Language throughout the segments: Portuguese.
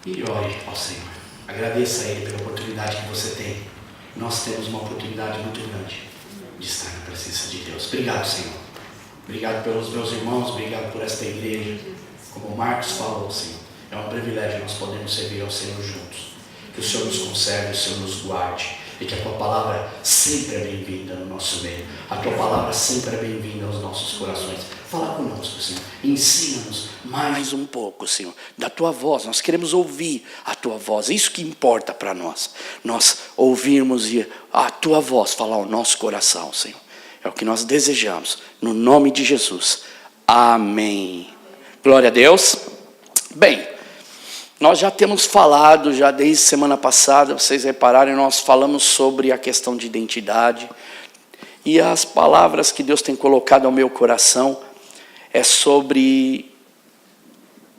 E ore ao Senhor. Agradeça a Ele pela oportunidade que você tem. Nós temos uma oportunidade muito grande de estar na presença de Deus. Obrigado, Senhor. Obrigado pelos meus irmãos, obrigado por esta igreja. Como o Marcos falou, Senhor, é um privilégio nós podemos servir ao Senhor juntos. Que o Senhor nos conserve, o Senhor nos guarde. E que a Tua palavra sempre é bem-vinda no nosso meio. A Tua palavra sempre é bem-vinda aos nossos corações. Fala conosco, Senhor. Ensina-nos mais um pouco, Senhor, da Tua voz. Nós queremos ouvir a Tua voz. É isso que importa para nós. Nós ouvirmos a Tua voz falar ao nosso coração, Senhor. É o que nós desejamos. No nome de Jesus. Amém. Glória a Deus. Bem, nós já temos falado, já desde semana passada, vocês repararem, nós falamos sobre a questão de identidade. E as palavras que Deus tem colocado ao meu coração é sobre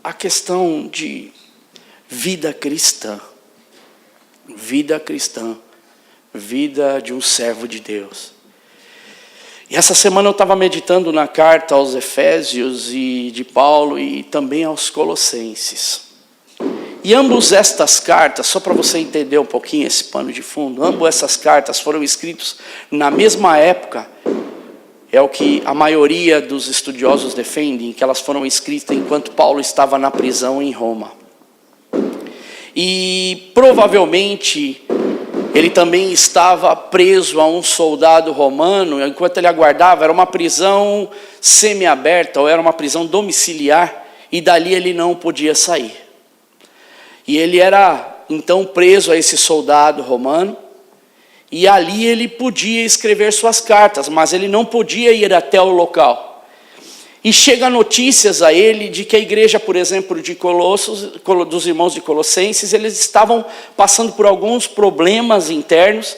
a questão de vida cristã. Vida cristã. Vida de um servo de Deus. E essa semana eu estava meditando na carta aos Efésios e de Paulo e também aos Colossenses. E ambas estas cartas, só para você entender um pouquinho esse pano de fundo, ambas essas cartas foram escritas na mesma época, é o que a maioria dos estudiosos defendem, que elas foram escritas enquanto Paulo estava na prisão em Roma. E provavelmente ele também estava preso a um soldado romano, enquanto ele aguardava, era uma prisão semiaberta, ou era uma prisão domiciliar, e dali ele não podia sair. E ele era então preso a esse soldado romano, e ali ele podia escrever suas cartas, mas ele não podia ir até o local. E chega notícias a ele de que a igreja, por exemplo, de Colossos, dos irmãos de Colossenses, eles estavam passando por alguns problemas internos.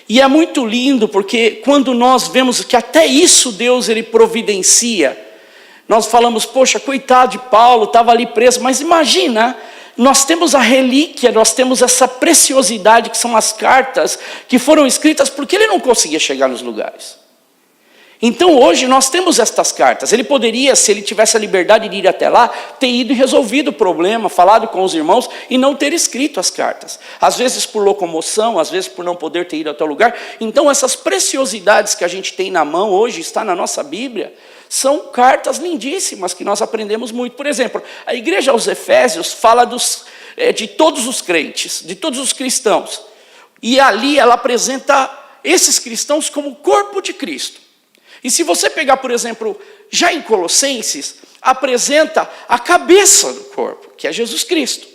E é muito lindo, porque quando nós vemos que até isso Deus ele providencia, nós falamos, poxa, coitado de Paulo, estava ali preso, mas imagina, nós temos a relíquia, nós temos essa preciosidade que são as cartas que foram escritas porque ele não conseguia chegar nos lugares. Então hoje nós temos estas cartas. Ele poderia, se ele tivesse a liberdade de ir até lá, ter ido e resolvido o problema, falado com os irmãos e não ter escrito as cartas. Às vezes por locomoção, às vezes por não poder ter ido até o lugar. Então essas preciosidades que a gente tem na mão hoje, está na nossa Bíblia, são cartas lindíssimas que nós aprendemos muito. Por exemplo, a igreja aos Efésios fala de todos os crentes, de todos os cristãos. E ali ela apresenta esses cristãos como o corpo de Cristo. E se você pegar, por exemplo, já em Colossenses, apresenta a cabeça do corpo, que é Jesus Cristo.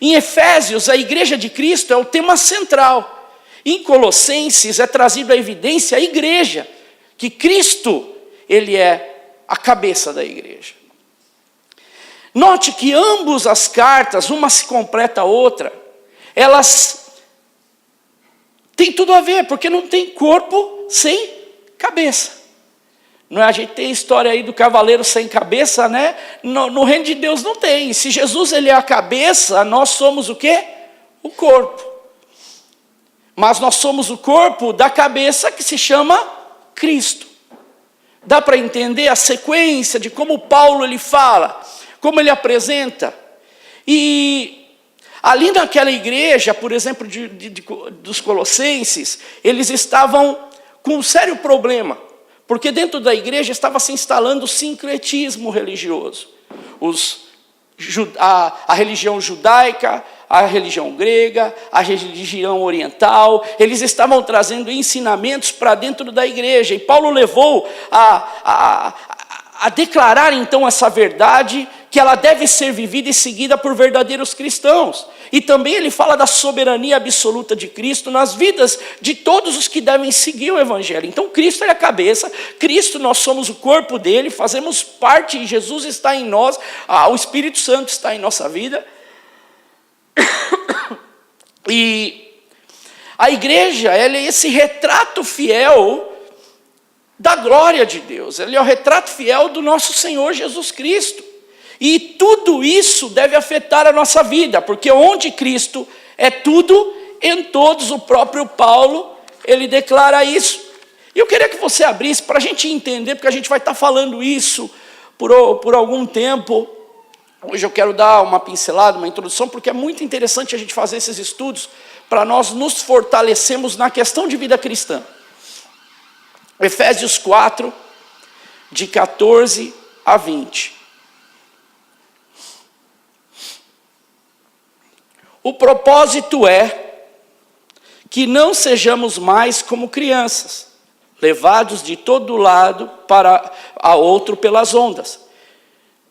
Em Efésios, a igreja de Cristo é o tema central. Em Colossenses é trazido à evidência a igreja, que Cristo, ele é a cabeça da igreja. Note que ambas as cartas, uma se completa a outra, elas têm tudo a ver, porque não tem corpo sem cabeça. Não é? A gente tem a história aí do cavaleiro sem cabeça, né? No reino de Deus não tem. Se Jesus ele é a cabeça, nós somos o quê? O corpo. Mas nós somos o corpo da cabeça que se chama Cristo. Dá para entender a sequência de como Paulo ele fala, como ele apresenta. E ali naquela igreja, por exemplo, dos Colossenses, eles estavam com um sério problema. Porque dentro da igreja estava se instalando o sincretismo religioso. A religião judaica, a religião grega, a religião oriental, eles estavam trazendo ensinamentos para dentro da igreja. E Paulo levou a declarar então essa verdade, que ela deve ser vivida e seguida por verdadeiros cristãos. E também ele fala da soberania absoluta de Cristo nas vidas de todos os que devem seguir o Evangelho. Então Cristo é a cabeça, Cristo nós somos o corpo dele, fazemos parte, e Jesus está em nós, o Espírito Santo está em nossa vida. E a igreja, ela é esse retrato fiel da glória de Deus, ele é o retrato fiel do nosso Senhor Jesus Cristo. E tudo isso deve afetar a nossa vida, porque onde Cristo é tudo, em todos, o próprio Paulo, ele declara isso. E eu queria que você abrisse para a gente entender, porque a gente vai estar falando isso por algum tempo, Hoje eu quero dar uma pincelada, uma introdução, porque é muito interessante a gente fazer esses estudos para nós nos fortalecermos na questão de vida cristã. Efésios 4, de 14 a 20. O propósito é que não sejamos mais como crianças, levados de todo lado para a outro pelas ondas,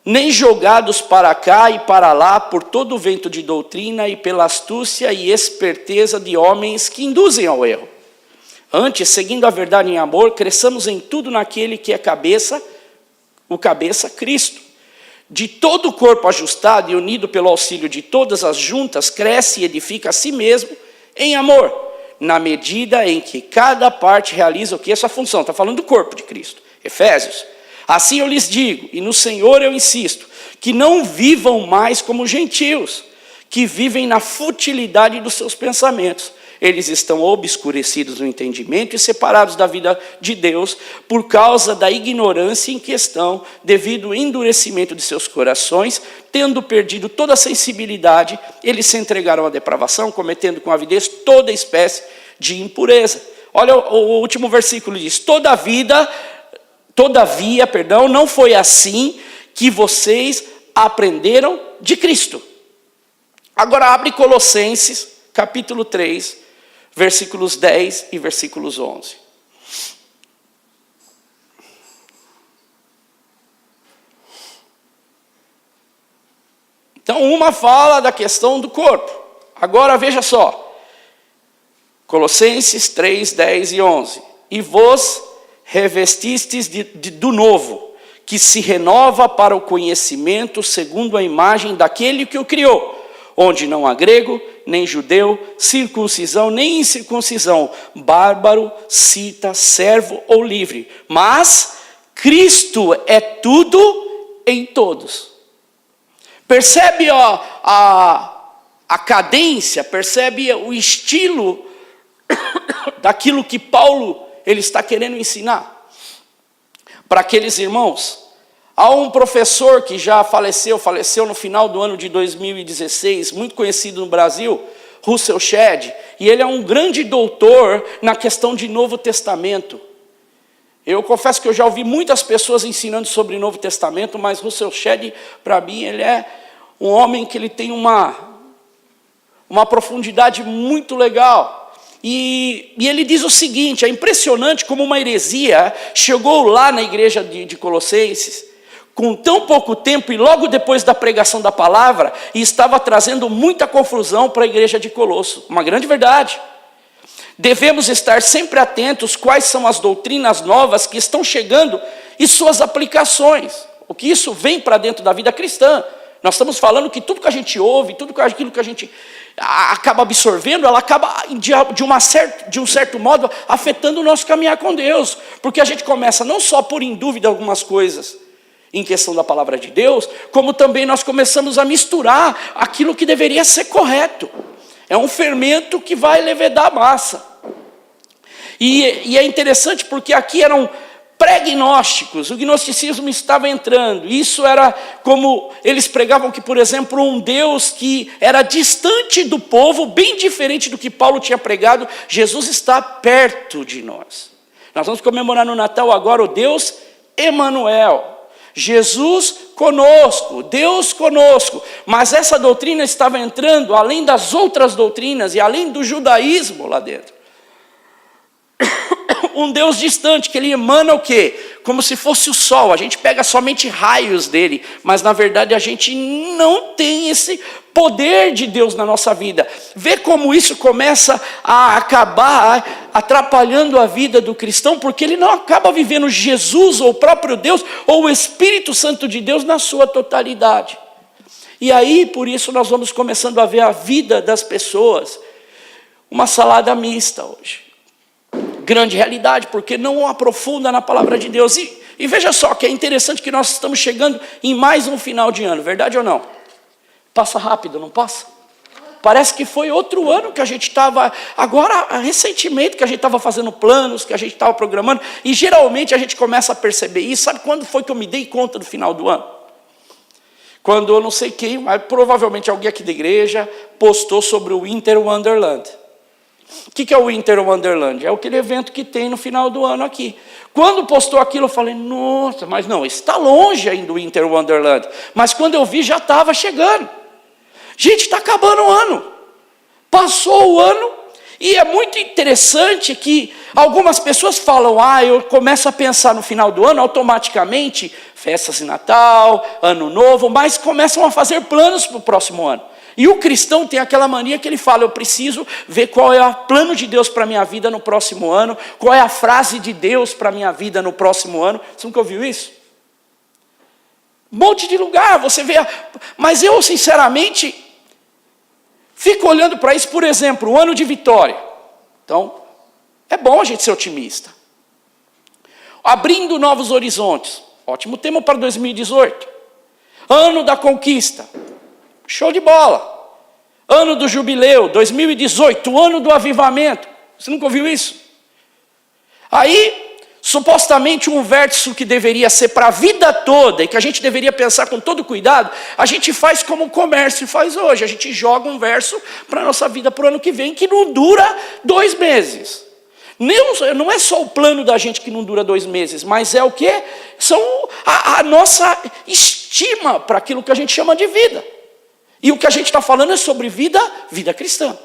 nem jogados para cá e para lá por todo o vento de doutrina e pela astúcia e esperteza de homens que induzem ao erro. Antes, seguindo a verdade em amor, cresçamos em tudo naquele que é o cabeça, Cristo. De todo o corpo ajustado e unido pelo auxílio de todas as juntas, cresce e edifica a si mesmo em amor, na medida em que cada parte realiza o que? Essa função. Está falando do corpo de Cristo. Efésios. Assim eu lhes digo, e no Senhor eu insisto, que não vivam mais como gentios, que vivem na futilidade dos seus pensamentos. Eles estão obscurecidos no entendimento e separados da vida de Deus por causa da ignorância em questão, devido ao endurecimento de seus corações, tendo perdido toda a sensibilidade, eles se entregaram à depravação, cometendo com avidez toda espécie de impureza. Olha o último versículo, diz: Todavia, não foi assim que vocês aprenderam de Cristo. Agora abre Colossenses, capítulo 3, versículos 10 e versículos 11. Então, uma fala da questão do corpo. Agora, veja só. Colossenses 3, 10 e 11. E vos revestistes do novo, que se renova para o conhecimento segundo a imagem daquele que o criou, onde não há grego, nem judeu, circuncisão, nem incircuncisão, bárbaro, cita, servo ou livre. Mas Cristo é tudo em todos. Percebe a cadência, percebe o estilo daquilo que Paulo ele está querendo ensinar para aqueles irmãos. Há um professor que já faleceu no final do ano de 2016, muito conhecido no Brasil, Russell Shedd, e ele é um grande doutor na questão de Novo Testamento. Eu confesso que eu já ouvi muitas pessoas ensinando sobre o Novo Testamento, mas Russell Shedd, para mim, ele é um homem que ele tem uma profundidade muito legal. E ele diz o seguinte: é impressionante como uma heresia chegou lá na igreja de Colossenses, com tão pouco tempo e logo depois da pregação da palavra, e estava trazendo muita confusão para a igreja de Colosso. Uma grande verdade. Devemos estar sempre atentos quais são as doutrinas novas que estão chegando e suas aplicações. O que isso vem para dentro da vida cristã. Nós estamos falando que tudo que a gente ouve, tudo aquilo que a gente acaba absorvendo, ela acaba, de um certo modo, afetando o nosso caminhar com Deus. Porque a gente começa não só a pôr em dúvida algumas coisas em questão da palavra de Deus, como também nós começamos a misturar aquilo que deveria ser correto. É um fermento que vai levedar a massa. E é interessante porque aqui eram pré-gnósticos, o gnosticismo estava entrando. Isso era como eles pregavam que, por exemplo, um Deus que era distante do povo, bem diferente do que Paulo tinha pregado. Jesus está perto de nós. Nós vamos comemorar no Natal agora o Deus Emanuel. Jesus conosco, Deus conosco. Mas essa doutrina estava entrando além das outras doutrinas e além do judaísmo lá dentro. Um Deus distante, que ele emana o quê? Como se fosse o sol. A gente pega somente raios dele, mas na verdade a gente não tem esse poder de Deus na nossa vida. Vê como isso começa a acabar atrapalhando a vida do cristão, porque ele não acaba vivendo Jesus ou o próprio Deus ou o Espírito Santo de Deus na sua totalidade. E aí, por isso, nós vamos começando a ver a vida das pessoas uma salada mista hoje. Grande realidade, porque não aprofunda na palavra de Deus. E veja só que é interessante que nós estamos chegando em mais um final de ano, verdade ou não? Passa rápido, não passa? Parece que foi outro ano que a gente estava, agora recentemente que a gente estava fazendo planos, que a gente estava programando, e geralmente a gente começa a perceber isso. Sabe quando foi que eu me dei conta do final do ano? Quando eu não sei quem, mas provavelmente alguém aqui da igreja postou sobre o Winter Wonderland. O que é o Winter Wonderland? É aquele evento que tem no final do ano aqui. Quando postou aquilo, eu falei, nossa, mas não, está longe ainda o Winter Wonderland. Mas quando eu vi, já estava chegando. Gente, está acabando o ano. Passou o ano, e é muito interessante que algumas pessoas falam, eu começo a pensar no final do ano, automaticamente, festas de Natal, Ano Novo, mas começam a fazer planos para o próximo ano. E o cristão tem aquela mania que ele fala, eu preciso ver qual é o plano de Deus para a minha vida no próximo ano, qual é a frase de Deus para a minha vida no próximo ano. Você nunca ouviu isso? Um monte de lugar, você vê. Mas eu, sinceramente, fico olhando para isso, por exemplo, o ano de vitória. Então, é bom a gente ser otimista. Abrindo novos horizontes. Ótimo tema para 2018. Ano da conquista. Show de bola. Ano do jubileu, 2018, ano do avivamento. Você nunca ouviu isso? Aí, supostamente um verso que deveria ser para a vida toda, e que a gente deveria pensar com todo cuidado, a gente faz como o comércio faz hoje. A gente joga um verso para a nossa vida para o ano que vem, que não dura 2 meses. Não é só o plano da gente que não dura 2 meses, mas é o quê? São a nossa estima para aquilo que a gente chama de vida. E o que a gente está falando é sobre vida cristã.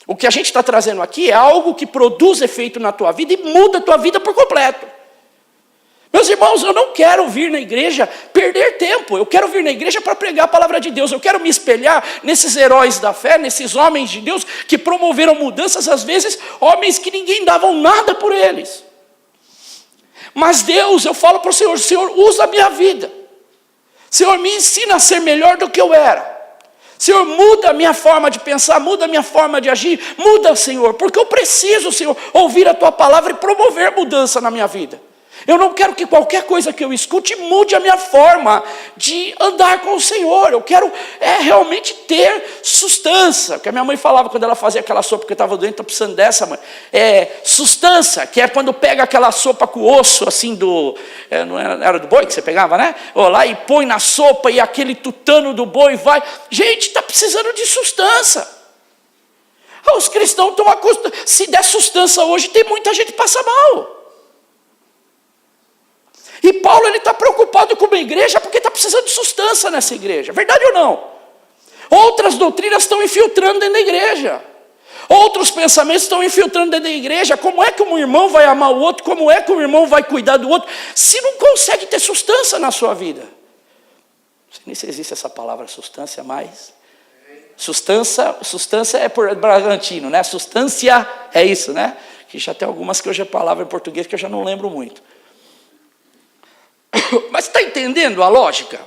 O que a gente está trazendo aqui é algo que produz efeito na tua vida e muda a tua vida por completo. Meus irmãos, eu não quero vir na igreja perder tempo. Eu quero vir na igreja para pregar a palavra de Deus. Eu quero me espelhar nesses heróis da fé, nesses homens de Deus que promoveram mudanças, às vezes homens que ninguém dava nada por eles. Mas Deus, eu falo para o Senhor, usa a minha vida. Senhor, me ensina a ser melhor do que eu era. Senhor, muda a minha forma de pensar, muda a minha forma de agir, muda, Senhor, porque eu preciso, Senhor, ouvir a Tua palavra e promover mudança na minha vida. Eu não quero que qualquer coisa que eu escute mude a minha forma de andar com o Senhor. Eu quero realmente ter sustância. Que a minha mãe falava quando ela fazia aquela sopa, que eu estava doente, estou precisando dessa, mãe. Sustância, que é quando pega aquela sopa com o osso, assim, não era do boi que você pegava, né? Ou lá e põe na sopa e aquele tutano do boi vai. Gente, está precisando de sustância. Os cristãos estão acostumados. Se der sustância hoje, tem muita gente que passa mal. E Paulo está preocupado com uma igreja porque está precisando de sustância nessa igreja. Verdade ou não? Outras doutrinas estão infiltrando dentro da igreja. Outros pensamentos estão infiltrando dentro da igreja. Como é que um irmão vai amar o outro? Como é que um irmão vai cuidar do outro? Se não consegue ter sustância na sua vida. Não sei nem se existe essa palavra sustância mais. Sustância é por bragantino, né? Sustância é isso, né? Que já tem algumas que hoje é palavra em português que eu já não lembro muito. Mas está entendendo a lógica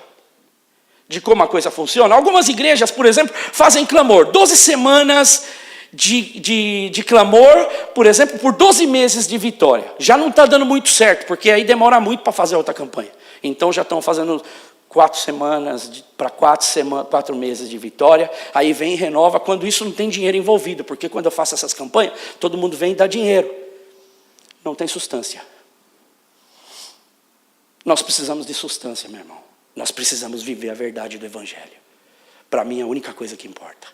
de como a coisa funciona? Algumas igrejas, por exemplo, fazem clamor. 12 semanas de clamor, por exemplo, por 12 meses de vitória. Já não está dando muito certo, porque aí demora muito para fazer outra campanha. Então já estão fazendo 4 semanas para 4 meses de vitória. Aí vem e renova quando isso não tem dinheiro envolvido. Porque quando eu faço essas campanhas, todo mundo vem e dá dinheiro. Não tem sustância. Nós precisamos de sustância, meu irmão. Nós precisamos viver a verdade do Evangelho. Para mim é a única coisa que importa.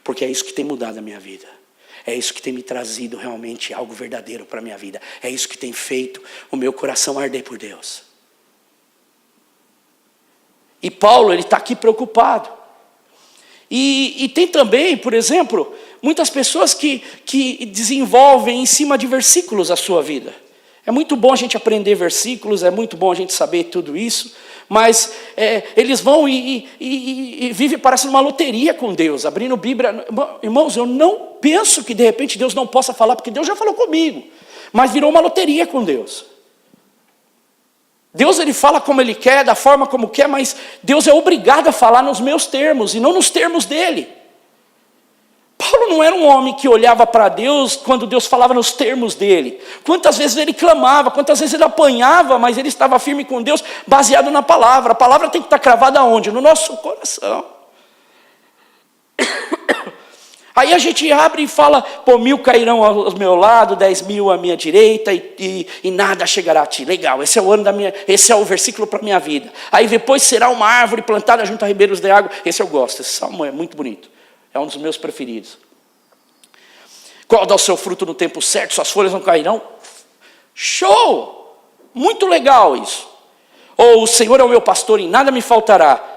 Porque é isso que tem mudado a minha vida. É isso que tem me trazido realmente algo verdadeiro para a minha vida. É isso que tem feito o meu coração arder por Deus. E Paulo, ele está aqui preocupado. E tem também, por exemplo, muitas pessoas que desenvolvem em cima de versículos a sua vida. É muito bom a gente aprender versículos, é muito bom a gente saber tudo isso, mas eles vão e vivem, parece uma loteria com Deus, abrindo Bíblia. Irmãos, eu não penso que de repente Deus não possa falar, porque Deus já falou comigo, mas virou uma loteria com Deus. Deus, ele fala como ele quer, da forma como quer, mas Deus é obrigado a falar nos meus termos e não nos termos dele. Paulo não era um homem que olhava para Deus quando Deus falava nos termos dele. Quantas vezes ele clamava, quantas vezes ele apanhava, mas ele estava firme com Deus, baseado na palavra. A palavra tem que estar cravada aonde? No nosso coração. Aí a gente abre e fala, pô, 1000 cairão ao meu lado, 10.000 à minha direita e nada chegará a ti. Legal, esse é o versículo para a minha vida. Aí depois será uma árvore plantada junto a ribeiros de água. Esse eu gosto, esse salmo é muito bonito. É um dos meus preferidos. Qual dá o seu fruto no tempo certo, suas folhas não cairão? Show! Muito legal isso. Ou o Senhor é o meu pastor e nada me faltará.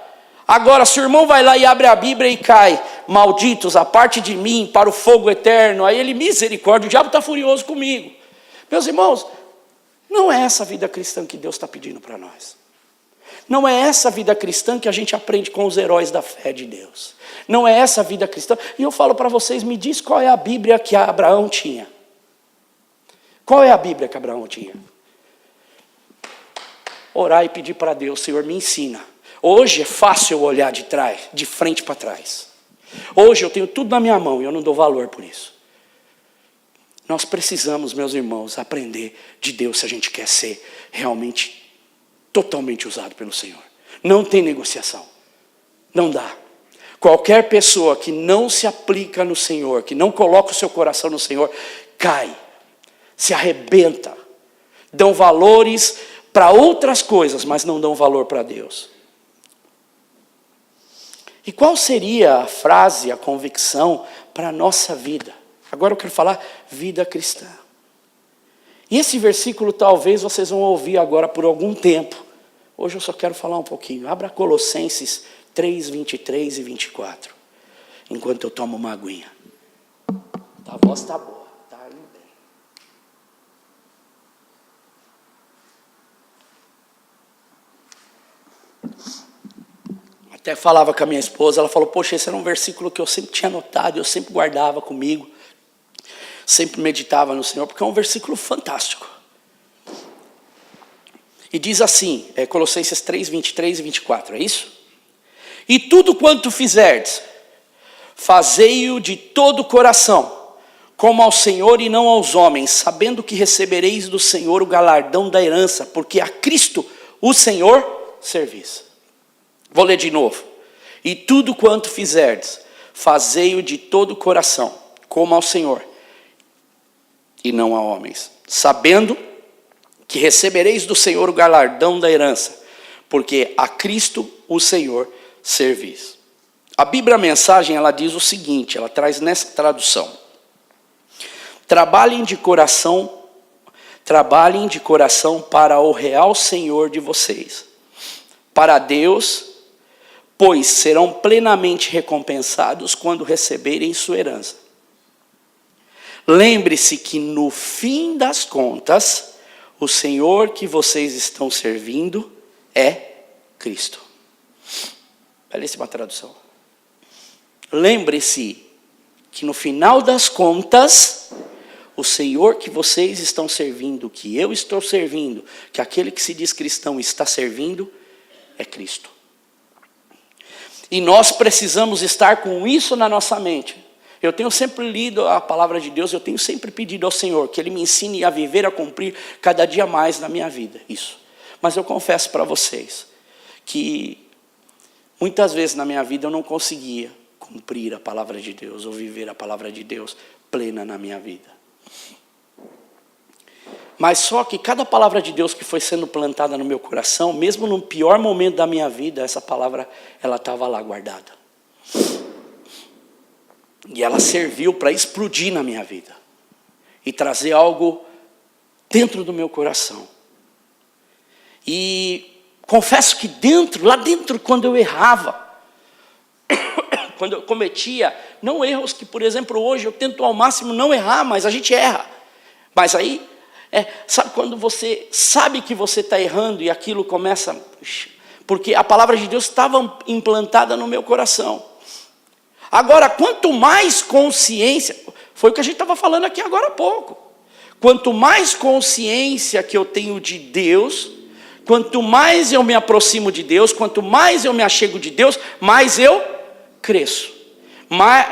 Agora, se o irmão vai lá e abre a Bíblia e cai, malditos, a parte de mim para o fogo eterno, aí ele, misericórdia, o diabo está furioso comigo. Meus irmãos, não é essa vida cristã que Deus está pedindo para nós. Não é essa vida cristã que a gente aprende com os heróis da fé de Deus. Não é essa vida cristã. E eu falo para vocês, me diz qual é a Bíblia que Abraão tinha. Qual é a Bíblia que Abraão tinha? Orar e pedir para Deus, Senhor, me ensina. Hoje é fácil eu olhar de frente para trás. Hoje eu tenho tudo na minha mão e eu não dou valor por isso. Nós precisamos, meus irmãos, aprender de Deus se a gente quer ser realmente totalmente usado pelo Senhor. Não tem negociação. Não dá. Qualquer pessoa que não se aplica no Senhor, que não coloca o seu coração no Senhor, cai, se arrebenta. Dão valores para outras coisas, mas não dão valor para Deus. E qual seria a frase, a convicção para a nossa vida? Agora eu quero falar vida cristã. E esse versículo talvez vocês vão ouvir agora por algum tempo. Hoje eu só quero falar um pouquinho. Abra Colossenses 3, 23 e 24. Enquanto eu tomo uma aguinha. A voz está boa, está indo bem. Até falava com a minha esposa, ela falou, poxa, esse era um versículo que eu sempre tinha anotado, eu sempre guardava comigo, sempre meditava no Senhor, porque é um versículo fantástico. E diz assim, Colossenses 3, 23 e 24, é isso? E tudo quanto fizerdes, fazei-o de todo o coração, como ao Senhor e não aos homens, sabendo que recebereis do Senhor o galardão da herança, porque a Cristo, o Senhor, servis. Vou ler de novo. E tudo quanto fizerdes, fazei-o de todo o coração, como ao Senhor, e não a homens, sabendo que recebereis do Senhor o galardão da herança, porque a Cristo, o Senhor, servis. A Bíblia, a mensagem, ela diz o seguinte, ela traz nessa tradução. Trabalhem de coração para o real Senhor de vocês, para Deus, pois serão plenamente recompensados quando receberem sua herança. Lembre-se que no fim das contas, o Senhor que vocês estão servindo é Cristo. Belíssima tradução. Lembre-se que no final das contas, o Senhor que vocês estão servindo, que eu estou servindo, que aquele que se diz cristão está servindo, é Cristo. E nós precisamos estar com isso na nossa mente. Eu tenho sempre lido a palavra de Deus, eu tenho sempre pedido ao Senhor que Ele me ensine a viver, a cumprir cada dia mais na minha vida, isso. Mas eu confesso para vocês que muitas vezes na minha vida eu não conseguia cumprir a palavra de Deus, ou viver a palavra de Deus plena na minha vida. Mas só que cada palavra de Deus que foi sendo plantada no meu coração, mesmo no pior momento da minha vida, essa palavra, ela estava lá guardada. E ela serviu para explodir na minha vida. E trazer algo dentro do meu coração. E confesso que lá dentro, quando eu errava, quando eu cometia, não erros que, por exemplo, hoje eu tento ao máximo não errar, mas a gente erra. Mas aí, sabe quando você sabe que você está errando e aquilo começa... Porque a palavra de Deus estava implantada no meu coração. Agora, quanto mais consciência... Foi o que a gente estava falando aqui agora há pouco. Quanto mais consciência que eu tenho de Deus, quanto mais eu me aproximo de Deus, quanto mais eu me achego de Deus, mais eu cresço.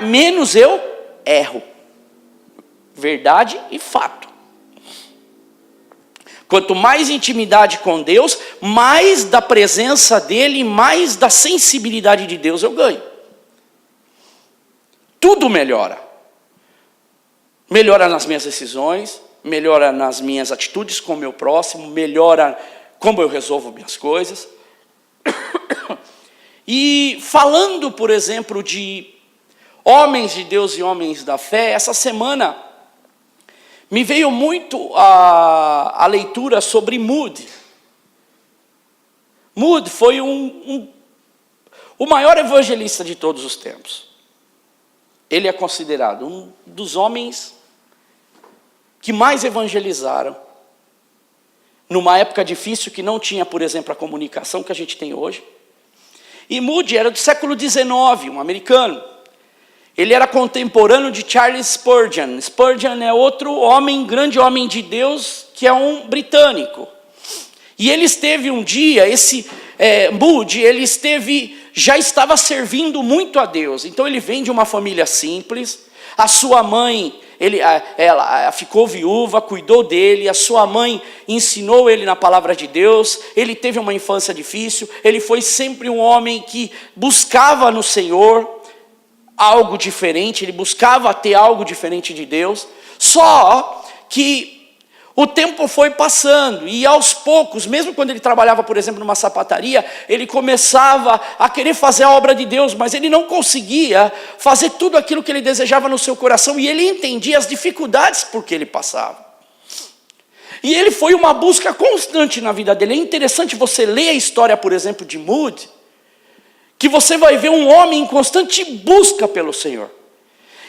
Menos eu erro. Verdade e fato. Quanto mais intimidade com Deus, mais da presença dEle, mais da sensibilidade de Deus eu ganho. tudo melhora. Melhora nas minhas decisões, melhora nas minhas atitudes com o meu próximo, melhora como eu resolvo minhas coisas. E falando, por exemplo, de homens de Deus e homens da fé, essa semana me veio muito a leitura sobre Moody. Moody foi o maior evangelista de todos os tempos. Ele é considerado um dos homens que mais evangelizaram numa época difícil que não tinha, por exemplo, a comunicação que a gente tem hoje. E Moody era do século XIX, um americano. Ele era contemporâneo de Charles Spurgeon. Spurgeon é outro homem, grande homem de Deus, que é um britânico. E ele esteve um dia, Moody, já estava servindo muito a Deus. Então ele vem de uma família simples. A sua mãe, ela ficou viúva, cuidou dele. A sua mãe ensinou ele na palavra de Deus. Ele teve uma infância difícil. Ele foi sempre um homem que buscava no Senhor algo diferente. Ele buscava ter algo diferente de Deus. Só que o tempo foi passando e aos poucos, mesmo quando ele trabalhava, por exemplo, numa sapataria, ele começava a querer fazer a obra de Deus, mas ele não conseguia fazer tudo aquilo que ele desejava no seu coração, e ele entendia as dificuldades por que ele passava. E ele foi uma busca constante na vida dele. É interessante você ler a história, por exemplo, de Moody, que você vai ver um homem em constante busca pelo Senhor.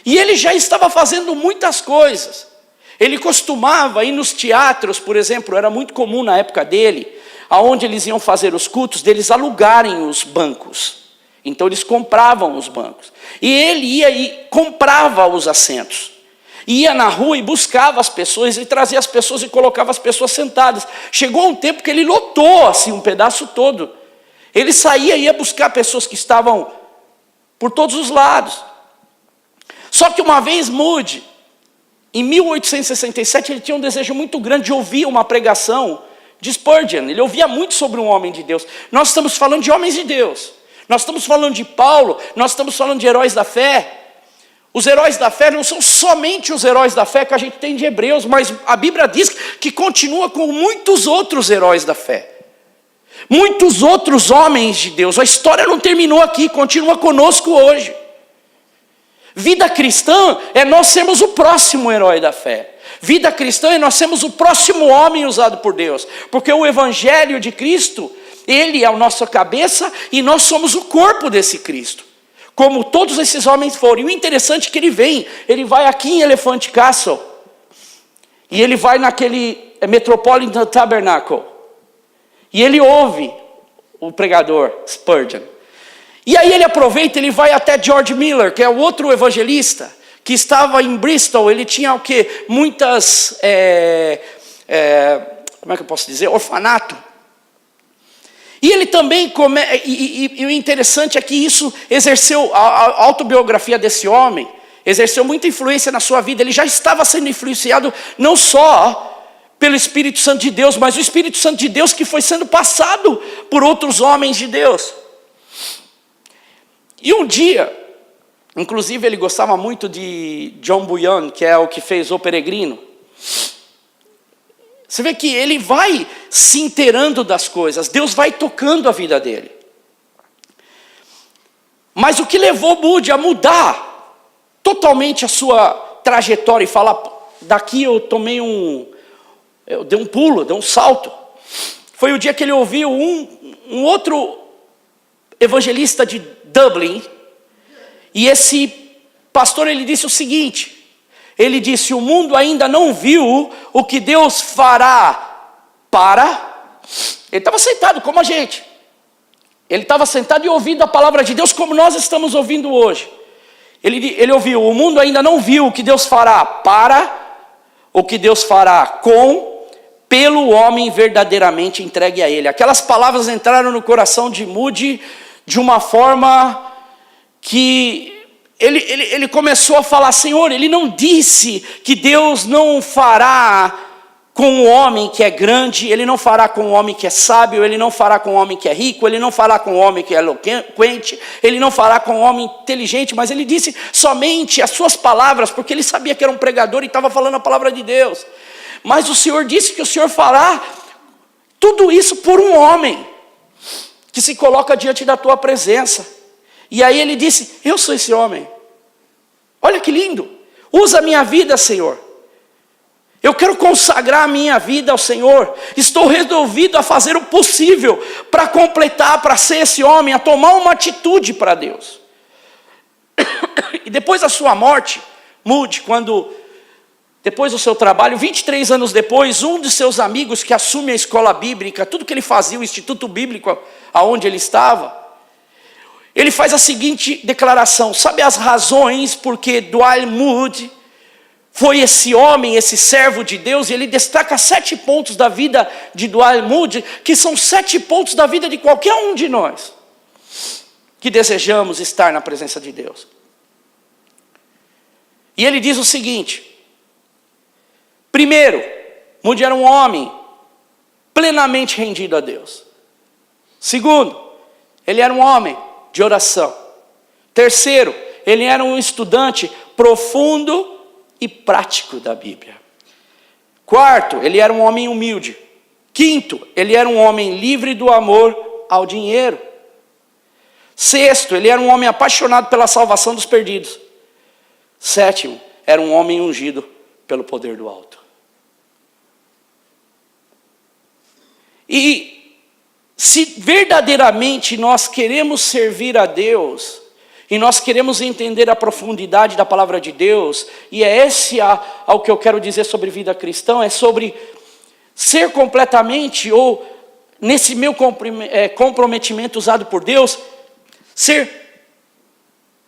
E ele já estava fazendo muitas coisas. Ele costumava ir nos teatros, por exemplo, era muito comum na época dele, aonde eles iam fazer os cultos, deles alugarem os bancos. Então eles compravam os bancos. E ele ia e comprava os assentos. Ia na rua e buscava as pessoas e trazia as pessoas e colocava as pessoas sentadas. Chegou um tempo que ele lotou assim um pedaço todo. Ele saía e ia buscar pessoas que estavam por todos os lados. Só que uma vez Moody, em 1867, ele tinha um desejo muito grande de ouvir uma pregação de Spurgeon. Ele ouvia muito sobre um homem de Deus. Nós estamos falando de homens de Deus. Nós estamos falando de Paulo. Nós estamos falando de heróis da fé. Os heróis da fé não são somente os heróis da fé que a gente tem de Hebreus, mas a Bíblia diz que continua com muitos outros heróis da fé. Muitos outros homens de Deus. A história não terminou aqui, continua conosco hoje. Vida cristã é nós sermos o próximo herói da fé. Vida cristã é nós sermos o próximo homem usado por Deus. Porque o evangelho de Cristo, ele é a nossa cabeça e nós somos o corpo desse Cristo. Como todos esses homens foram. E o interessante é que ele vai aqui em Elephant Castle. E ele vai naquele Metropolitan Tabernacle. E ele ouve o pregador Spurgeon. E aí ele aproveita, ele vai até George Miller, que é o outro evangelista, que estava em Bristol. Ele tinha o quê? Muitas, como é que eu posso dizer? Orfanato. E ele também, e o interessante é que isso exerceu, a autobiografia desse homem, exerceu muita influência na sua vida. Ele já estava sendo influenciado não só pelo Espírito Santo de Deus, mas o Espírito Santo de Deus que foi sendo passado por outros homens de Deus. E um dia, inclusive ele gostava muito de John Bunyan, que é o que fez O Peregrino. Você vê que ele vai se inteirando das coisas, Deus vai tocando a vida dele. Mas o que levou Moody a mudar totalmente a sua trajetória e falar, daqui eu dei um pulo, dei um salto, foi o dia que ele ouviu um outro evangelista de Dublin, e esse pastor, ele disse o seguinte, ele disse, o mundo ainda não viu o que Deus fará ele estava sentado como a gente, ele estava sentado e ouvindo a palavra de Deus como nós estamos ouvindo hoje, ele ouviu, o mundo ainda não viu o que Deus fará o que Deus fará pelo homem verdadeiramente entregue a ele. Aquelas palavras entraram no coração de Moody de uma forma que ele começou a falar, Senhor, ele não disse que Deus não fará com o homem que é grande, ele não fará com o homem que é sábio, ele não fará com o homem que é rico, ele não fará com o homem que é eloquente, ele não fará com o homem inteligente, mas ele disse somente as suas palavras, porque ele sabia que era um pregador e estava falando a palavra de Deus. Mas o Senhor disse que o Senhor fará tudo isso por um homem, que se coloca diante da tua presença. E aí ele disse, eu sou esse homem. Olha que lindo, usa a minha vida, Senhor. Eu quero consagrar a minha vida ao Senhor. Estou resolvido a fazer o possível para completar, para ser esse homem, a tomar uma atitude para Deus. E depois da sua morte, Moody, depois do seu trabalho, 23 anos depois, um de seus amigos que assume a escola bíblica, tudo que ele fazia, o instituto bíblico aonde ele estava, ele faz a seguinte declaração, sabe as razões porque Dwight Moody foi esse homem, esse servo de Deus, e ele destaca 7 pontos da vida de Dwight Moody, que são 7 pontos da vida de qualquer um de nós, que desejamos estar na presença de Deus. E ele diz o seguinte, primeiro, Moody era um homem plenamente rendido a Deus. Segundo, ele era um homem de oração. Terceiro, ele era um estudante profundo e prático da Bíblia. Quarto, ele era um homem humilde. Quinto, ele era um homem livre do amor ao dinheiro. Sexto, ele era um homem apaixonado pela salvação dos perdidos. Sétimo, era um homem ungido pelo poder do alto. E se verdadeiramente nós queremos servir a Deus, e nós queremos entender a profundidade da palavra de Deus, e é esse ao que eu quero dizer sobre vida cristã, é sobre ser completamente, ou nesse meu comprometimento usado por Deus, ser,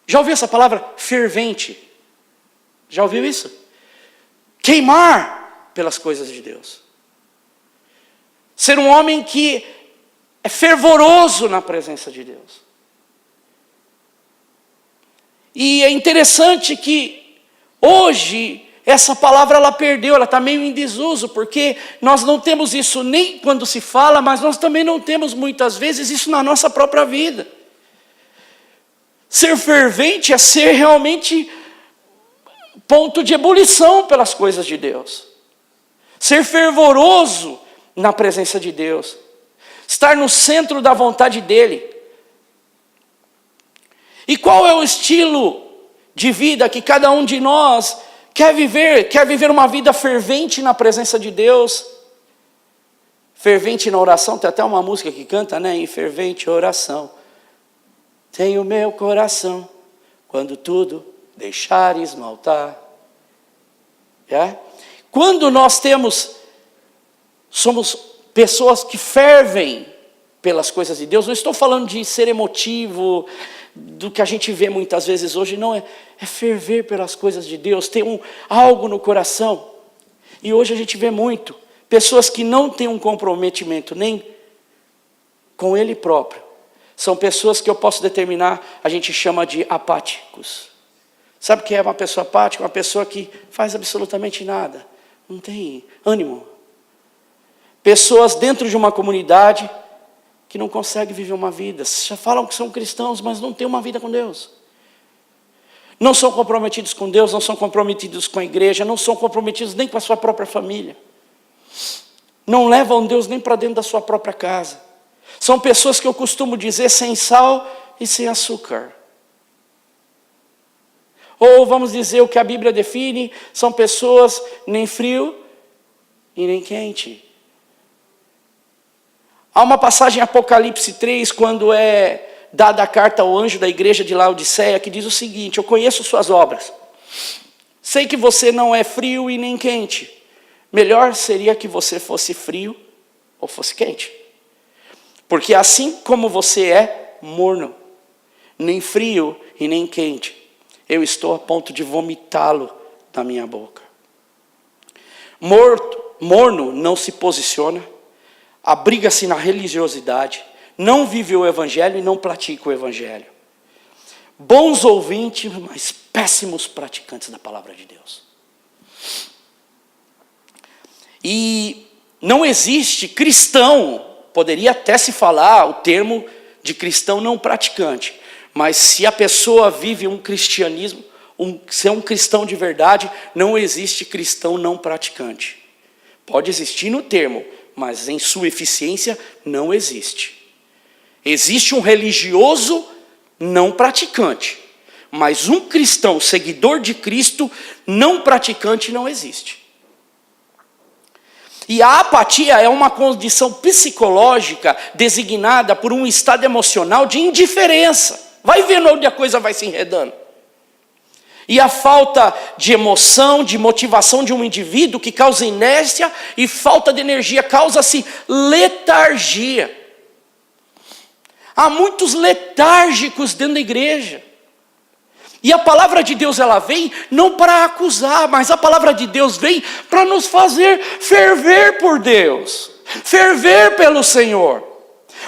já ouviu essa palavra? Fervente. Já ouviu isso? Queimar pelas coisas de Deus. Ser um homem que é fervoroso na presença de Deus. E é interessante que hoje essa palavra ela perdeu, ela está meio em desuso, porque nós não temos isso nem quando se fala, mas nós também não temos muitas vezes isso na nossa própria vida. Ser fervente é ser realmente ponto de ebulição pelas coisas de Deus. Ser fervoroso na presença de Deus. Estar no centro da vontade dEle. E qual é o estilo de vida que cada um de nós quer viver? Quer viver uma vida fervente na presença de Deus? Fervente na oração, tem até uma música que canta, né? Em fervente oração. Tenho meu coração, quando tudo deixares no altar. É? Quando nós somos pessoas que fervem pelas coisas de Deus, não estou falando de ser emotivo, do que a gente vê muitas vezes hoje, não, é ferver pelas coisas de Deus, ter algo no coração. E hoje a gente vê muito, pessoas que não têm um comprometimento nem com Ele próprio, são pessoas que eu posso determinar, a gente chama de apáticos. Sabe o que é uma pessoa apática? Uma pessoa que faz absolutamente nada, não tem ânimo. Pessoas dentro de uma comunidade que não conseguem viver uma vida, já falam que são cristãos, mas não têm uma vida com Deus. Não são comprometidos com Deus, não são comprometidos com a igreja, não são comprometidos nem com a sua própria família. Não levam Deus nem para dentro da sua própria casa. São pessoas que eu costumo dizer sem sal e sem açúcar. Ou vamos dizer o que a Bíblia define, são pessoas nem frio e nem quente. Há uma passagem em Apocalipse 3, quando é dada a carta ao anjo da igreja de Laodiceia, que diz o seguinte: eu conheço suas obras, sei que você não é frio e nem quente, melhor seria que você fosse frio ou fosse quente, porque assim como você é morno, nem frio e nem quente, eu estou a ponto de vomitá-lo da minha boca. Morno não se posiciona, abriga-se na religiosidade, não vive o evangelho e não pratica o evangelho. Bons ouvintes, mas péssimos praticantes da palavra de Deus. E não existe cristão, poderia até se falar o termo de cristão não praticante, mas se a pessoa vive um cristianismo, ser um cristão de verdade, não existe cristão não praticante. Pode existir no termo, mas em sua eficiência não existe. Existe um religioso não praticante, mas um cristão seguidor de Cristo não praticante não existe. E a apatia é uma condição psicológica designada por um estado emocional de indiferença. Vai vendo onde a coisa vai se enredando. E a falta de emoção, de motivação de um indivíduo que causa inércia e falta de energia, causa-se letargia. Há muitos letárgicos dentro da igreja. E a palavra de Deus, ela vem não para acusar, mas a palavra de Deus vem para nos fazer ferver por Deus, ferver pelo Senhor.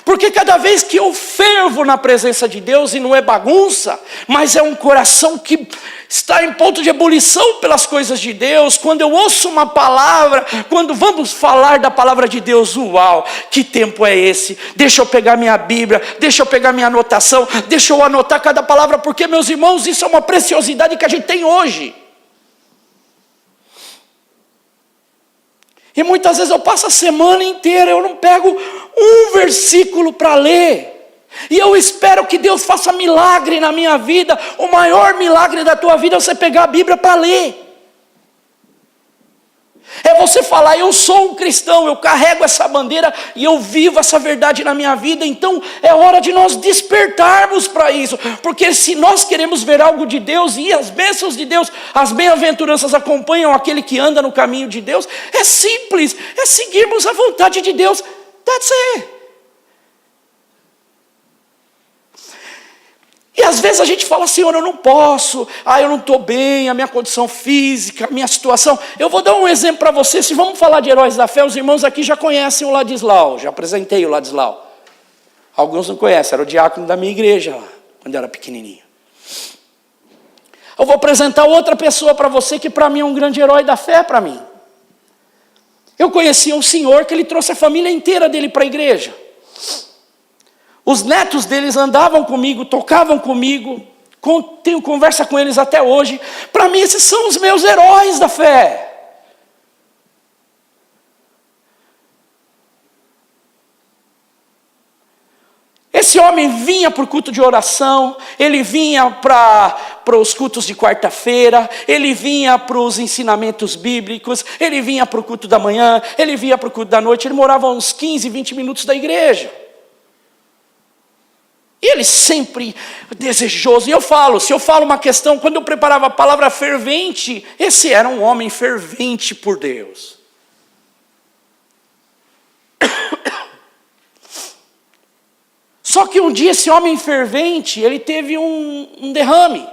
Porque cada vez que eu fervo na presença de Deus, e não é bagunça, mas é um coração que está em ponto de ebulição pelas coisas de Deus, quando eu ouço uma palavra, quando vamos falar da palavra de Deus, uau, que tempo é esse? Deixa eu pegar minha Bíblia, deixa eu pegar minha anotação, deixa eu anotar cada palavra, porque, meus irmãos, isso é uma preciosidade que a gente tem hoje. E muitas vezes eu passo a semana inteira, eu não pego um versículo para ler. E eu espero que Deus faça milagre na minha vida. O maior milagre da tua vida é você pegar a Bíblia para ler. É você falar, eu sou um cristão, eu carrego essa bandeira e eu vivo essa verdade na minha vida. Então é hora de nós despertarmos para isso. Porque se nós queremos ver algo de Deus e as bênçãos de Deus, as bem-aventuranças acompanham aquele que anda no caminho de Deus, é simples, é seguirmos a vontade de Deus. That's it. E às vezes a gente fala, Senhor, eu não posso, eu não estou bem, a minha condição física, a minha situação. Eu vou dar um exemplo para você. Se vamos falar de heróis da fé, os irmãos aqui já conhecem o Ladislau, já apresentei o Ladislau. Alguns não conhecem, era o diácono da minha igreja lá, quando eu era pequenininho. Eu vou apresentar outra pessoa para você que para mim é um grande herói da fé para mim. Eu conheci um senhor que ele trouxe a família inteira dele para a igreja. Os netos deles andavam comigo, tocavam comigo, tenho conversa com eles até hoje. Para mim, esses são os meus heróis da fé. Esse homem vinha para o culto de oração, ele vinha para os cultos de quarta-feira, ele vinha para os ensinamentos bíblicos, ele vinha para o culto da manhã, ele vinha para o culto da noite, ele morava uns 15, 20 minutos da igreja. E ele sempre desejoso. E eu falo, se eu falo uma questão, quando eu preparava a palavra fervente, esse era um homem fervente por Deus. Só que um dia esse homem fervente, ele teve um derrame.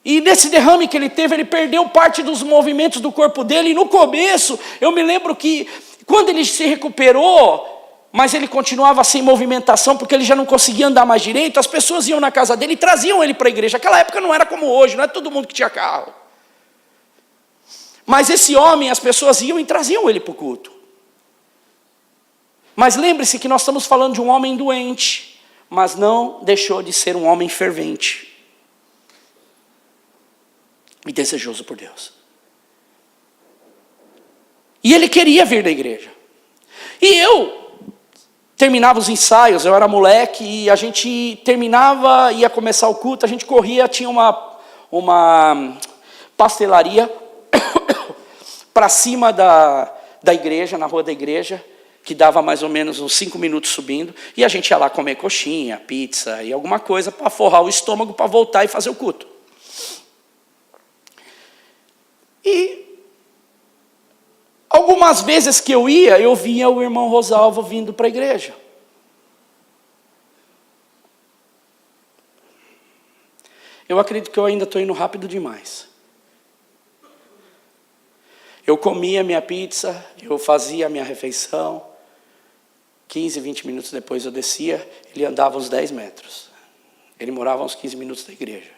E nesse derrame que ele teve, ele perdeu parte dos movimentos do corpo dele. E no começo, eu me lembro que quando ele se recuperou, mas ele continuava sem movimentação, porque ele já não conseguia andar mais direito, as pessoas iam na casa dele e traziam ele para a igreja. Aquela época não era como hoje, não é todo mundo que tinha carro. Mas esse homem, as pessoas iam e traziam ele para o culto. Mas lembre-se que nós estamos falando de um homem doente, mas não deixou de ser um homem fervente e desejoso por Deus. E ele queria vir da igreja. E eu terminava os ensaios, eu era moleque, e a gente terminava, ia começar o culto, a gente corria, tinha uma pastelaria para cima da igreja, na rua da igreja, que dava mais ou menos uns 5 minutos subindo, e a gente ia lá comer coxinha, pizza e alguma coisa para forrar o estômago, para voltar e fazer o culto. E algumas vezes que eu ia, eu via o irmão Rosalvo vindo para a igreja. Eu acredito que eu ainda estou indo rápido demais. Eu comia minha pizza, eu fazia a minha refeição. 15, 20 minutos depois eu descia, ele andava uns 10 metros. Ele morava uns 15 minutos da igreja.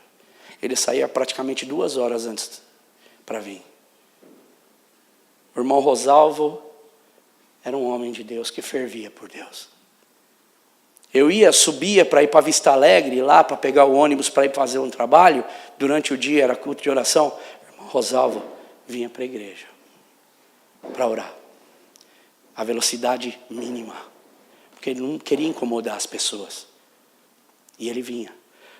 Ele saía praticamente 2 horas antes para vir. O irmão Rosalvo era um homem de Deus que fervia por Deus. Eu subia para ir para Vista Alegre, lá para pegar o ônibus para ir fazer um trabalho. Durante o dia era culto de oração. O irmão Rosalvo vinha para a igreja para orar. A velocidade mínima. Porque ele não queria incomodar as pessoas. E ele vinha.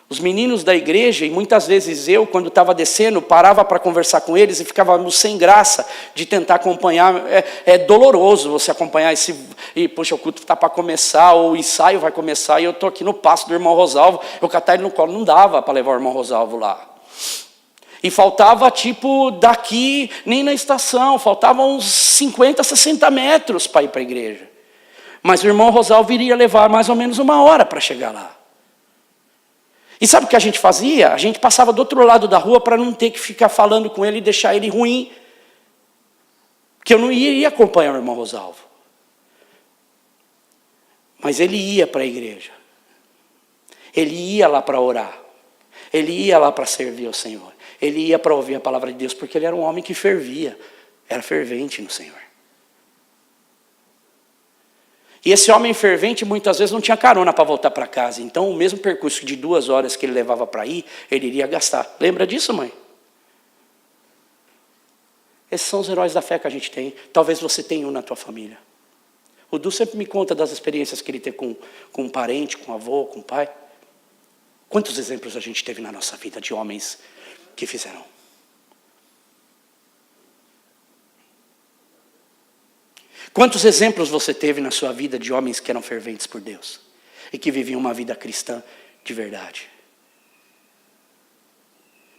Os meninos da igreja, e muitas vezes eu, quando estava descendo, parava para conversar com eles e ficávamos sem graça de tentar acompanhar. É doloroso você acompanhar e poxa, o culto está para começar, ou o ensaio vai começar, e eu estou aqui no passo do irmão Rosalvo, eu catar ele no colo, não dava para levar o irmão Rosalvo lá. E faltava daqui, nem na estação, faltavam uns 50, 60 metros para ir para a igreja. Mas o irmão Rosalvo iria levar mais ou menos 1 hora para chegar lá. E sabe o que a gente fazia? A gente passava do outro lado da rua para não ter que ficar falando com ele e deixar ele ruim. Porque eu não iria acompanhar o irmão Rosalvo. Mas ele ia para a igreja. Ele ia lá para orar. Ele ia lá para servir ao Senhor. Ele ia para ouvir a palavra de Deus, porque ele era um homem que fervia. Era fervente no Senhor. E esse homem fervente muitas vezes não tinha carona para voltar para casa. Então o mesmo percurso de 2 horas que ele levava para ir, ele iria gastar. Lembra disso, mãe? Esses são os heróis da fé que a gente tem. Talvez você tenha um na tua família. O Du sempre me conta das experiências que ele teve com um parente, com um avô, com um pai. Quantos exemplos a gente teve na nossa vida de homens que fizeram? Quantos exemplos você teve na sua vida de homens que eram ferventes por Deus e que viviam uma vida cristã de verdade?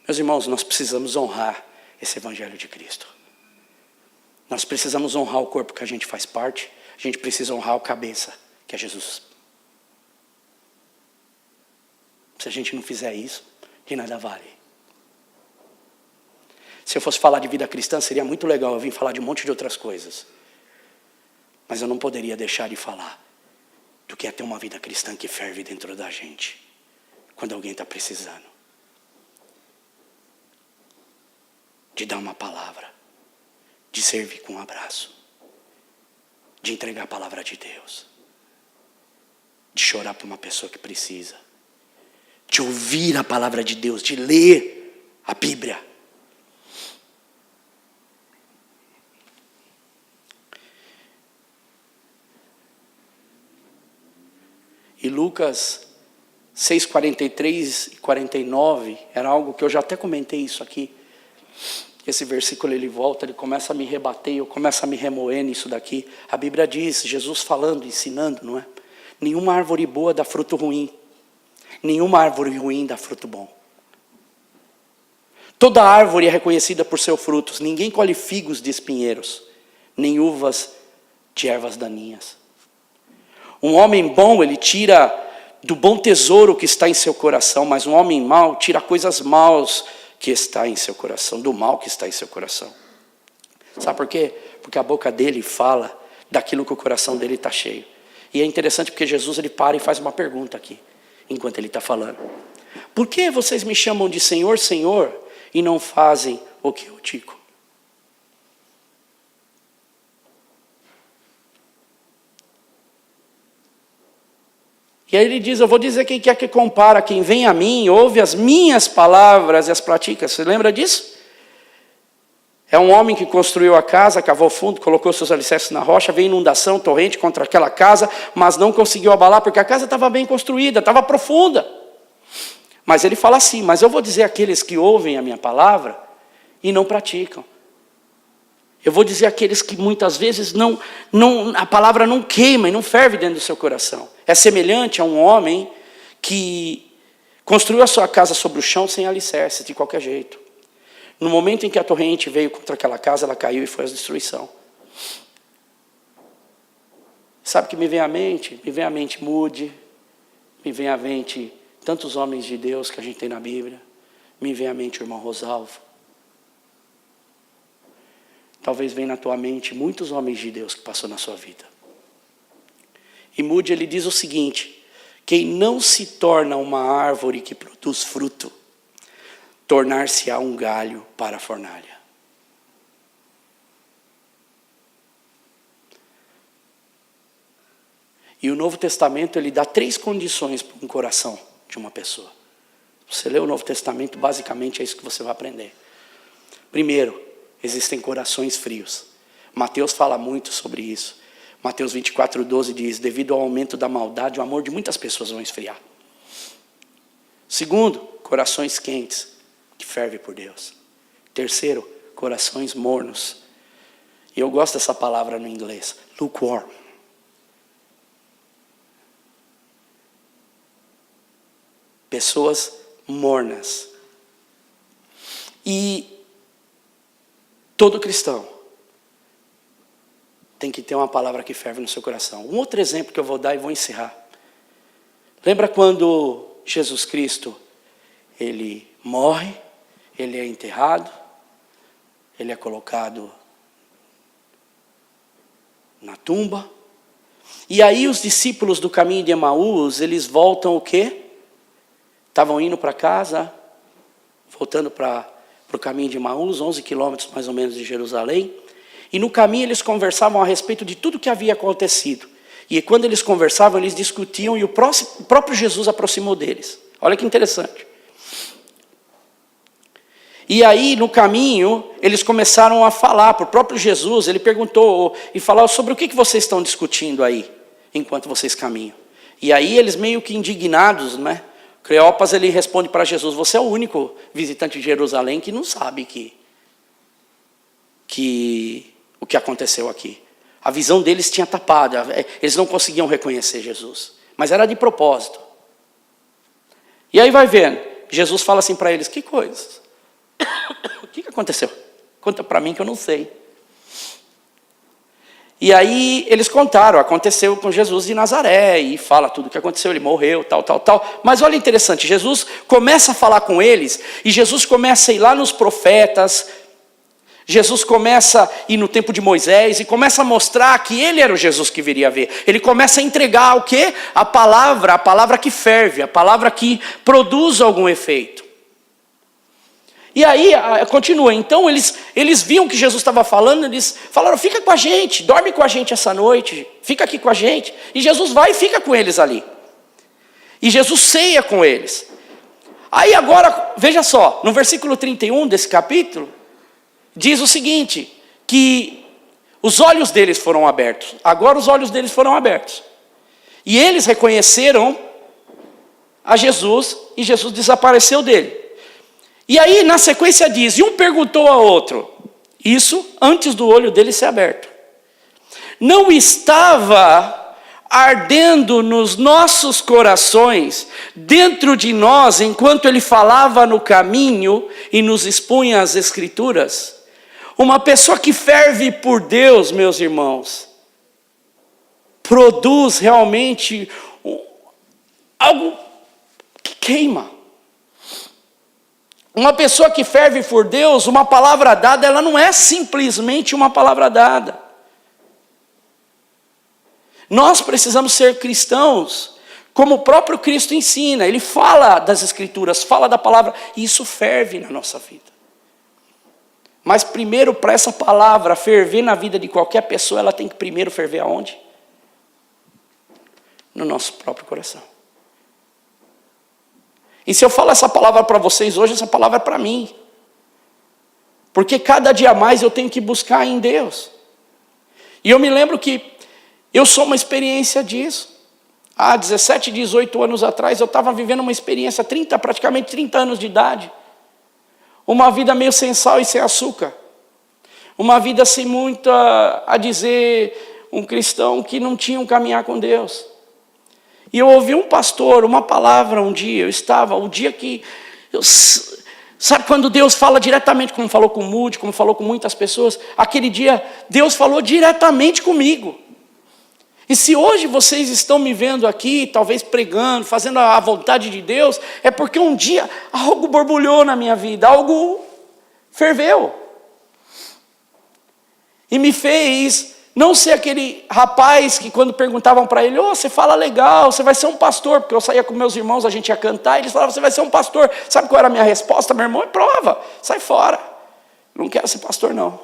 Meus irmãos, nós precisamos honrar esse evangelho de Cristo. Nós precisamos honrar o corpo que a gente faz parte. A gente precisa honrar o cabeça, que é Jesus. Se a gente não fizer isso, de nada vale. Se eu fosse falar de vida cristã, seria muito legal eu vir falar de um monte de outras coisas. Mas eu não poderia deixar de falar do que é ter uma vida cristã que ferve dentro da gente, quando alguém está precisando. De dar uma palavra, de servir com um abraço, de entregar a palavra de Deus, de chorar por uma pessoa que precisa, de ouvir a palavra de Deus, de ler a Bíblia. E Lucas 6, 43 e 49, era algo que eu já até comentei isso aqui. Esse versículo ele volta, ele começa a me rebater, eu começo a me remoer nisso daqui. A Bíblia diz, Jesus falando, ensinando, não é? Nenhuma árvore boa dá fruto ruim. Nenhuma árvore ruim dá fruto bom. Toda árvore é reconhecida por seus frutos. Ninguém colhe figos de espinheiros, nem uvas de ervas daninhas. Um homem bom, ele tira do bom tesouro que está em seu coração, mas um homem mau tira coisas maus que está em seu coração, do mal que está em seu coração. Sabe por quê? Porque a boca dele fala daquilo que o coração dele está cheio. E é interessante porque Jesus ele para e faz uma pergunta aqui, enquanto ele está falando. Por que vocês me chamam de Senhor, Senhor, e não fazem o que eu digo? E aí ele diz, eu vou dizer quem quer que compara, quem vem a mim, ouve as minhas palavras e as pratica. Você lembra disso? É um homem que construiu a casa, cavou fundo, colocou seus alicerces na rocha, veio inundação, torrente contra aquela casa, mas não conseguiu abalar, porque a casa estava bem construída, estava profunda. Mas ele fala assim, mas eu vou dizer àqueles que ouvem a minha palavra e não praticam. Eu vou dizer àqueles que muitas vezes a palavra não queima e não ferve dentro do seu coração. É semelhante a um homem que construiu a sua casa sobre o chão sem alicerce, de qualquer jeito. No momento em que a torrente veio contra aquela casa, ela caiu e foi a destruição. Sabe o que me vem à mente? Me vem à mente Moody, me vem à mente tantos homens de Deus que a gente tem na Bíblia, me vem à mente o irmão Rosalvo. Talvez venha na tua mente muitos homens de Deus que passou na sua vida. E Moody ele diz o seguinte, quem não se torna uma árvore que produz fruto, tornar-se-á um galho para a fornalha. E o Novo Testamento, ele dá 3 condições para um coração de uma pessoa. Você lê o Novo Testamento, basicamente é isso que você vai aprender. Primeiro, existem corações frios. Mateus fala muito sobre isso. Mateus 24:12 diz: devido ao aumento da maldade, o amor de muitas pessoas vai esfriar. Segundo, corações quentes, que fervem por Deus. Terceiro, corações mornos. E eu gosto dessa palavra no inglês, lukewarm. Pessoas mornas. E todo cristão tem que ter uma palavra que ferve no seu coração. Um outro exemplo que eu vou dar e vou encerrar. Lembra quando Jesus Cristo, ele morre, ele é enterrado, ele é colocado na tumba. E aí os discípulos do caminho de Emaús, eles voltam o quê? Estavam indo para casa, voltando para o caminho de Emaús, 11 quilômetros mais ou menos de Jerusalém. E no caminho eles conversavam a respeito de tudo que havia acontecido. E quando eles conversavam, eles discutiam e o próprio Jesus aproximou deles. Olha que interessante. E aí, no caminho, eles começaram a falar para o próprio Jesus. Ele perguntou e falou sobre o que vocês estão discutindo aí, enquanto vocês caminham. E aí, eles meio que indignados, né? Cleopas, ele responde para Jesus: você é o único visitante de Jerusalém que não sabe o que aconteceu aqui. A visão deles tinha tapado, eles não conseguiam reconhecer Jesus. Mas era de propósito. E aí vai vendo, Jesus fala assim para eles: que coisas? O que aconteceu? Conta para mim que eu não sei. E aí eles contaram, aconteceu com Jesus de Nazaré, e fala tudo o que aconteceu, ele morreu, tal. Mas olha interessante, Jesus começa a falar com eles, e Jesus começa a ir lá nos profetas, Jesus começa a ir no tempo de Moisés, e começa a mostrar que ele era o Jesus que viria a ver. Ele começa a entregar o quê? A palavra que ferve, a palavra que produz algum efeito. E aí, continua, então eles viam que Jesus estava falando, eles falaram: fica com a gente, dorme com a gente essa noite, fica aqui com a gente. E Jesus vai e fica com eles ali. E Jesus ceia com eles. Aí agora, veja só, no versículo 31 desse capítulo, diz o seguinte, que os olhos deles foram abertos. Agora os olhos deles foram abertos. E eles reconheceram a Jesus, e Jesus desapareceu dele. E aí, na sequência diz, e um perguntou ao outro, isso antes do olho dele ser aberto: não estava ardendo nos nossos corações, dentro de nós, enquanto ele falava no caminho e nos expunha as Escrituras? Uma pessoa que ferve por Deus, meus irmãos, produz realmente algo que queima. Uma pessoa que ferve por Deus, uma palavra dada, ela não é simplesmente uma palavra dada. Nós precisamos ser cristãos, como o próprio Cristo ensina. Ele fala das Escrituras, fala da palavra, e isso ferve na nossa vida. Mas primeiro, para essa palavra ferver na vida de qualquer pessoa, ela tem que primeiro ferver aonde? No nosso próprio coração. E se eu falo essa palavra para vocês hoje, essa palavra é para mim. Porque cada dia mais eu tenho que buscar em Deus. E eu me lembro que eu sou uma experiência disso. Há 17, 18 anos atrás, eu estava vivendo uma experiência, praticamente 30 anos de idade. Uma vida meio sem sal e sem açúcar. Uma vida sem muito a dizer, um cristão que não tinha um caminhar com Deus. E eu ouvi um pastor, uma palavra um dia, o dia que... sabe quando Deus fala diretamente, como falou com o Moody, como falou com muitas pessoas? Aquele dia, Deus falou diretamente comigo. E se hoje vocês estão me vendo aqui, talvez pregando, fazendo a vontade de Deus, é porque um dia algo borbulhou na minha vida, algo ferveu. E me fez não ser aquele rapaz que quando perguntavam para ele: você fala legal, você vai ser um pastor, porque eu saía com meus irmãos, a gente ia cantar, e eles falavam: você vai ser um pastor. Sabe qual era a minha resposta, meu irmão? É prova, sai fora. Não quero ser pastor, não.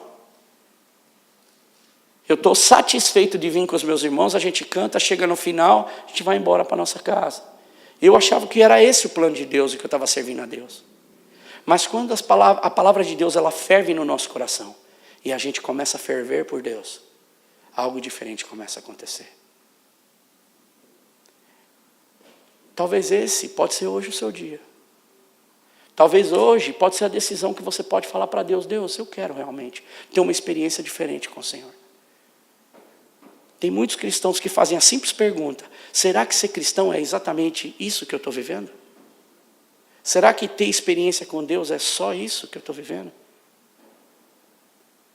Eu estou satisfeito de vir com os meus irmãos, a gente canta, chega no final, a gente vai embora para a nossa casa. Eu achava que era esse o plano de Deus e que eu estava servindo a Deus. Mas quando a palavra de Deus ela ferve no nosso coração e a gente começa a ferver por Deus, algo diferente começa a acontecer. Talvez esse pode ser hoje o seu dia. Talvez hoje pode ser a decisão que você pode falar para Deus: Deus, eu quero realmente ter uma experiência diferente com o Senhor. Tem muitos cristãos que fazem a simples pergunta: será que ser cristão é exatamente isso que eu estou vivendo? Será que ter experiência com Deus é só isso que eu estou vivendo?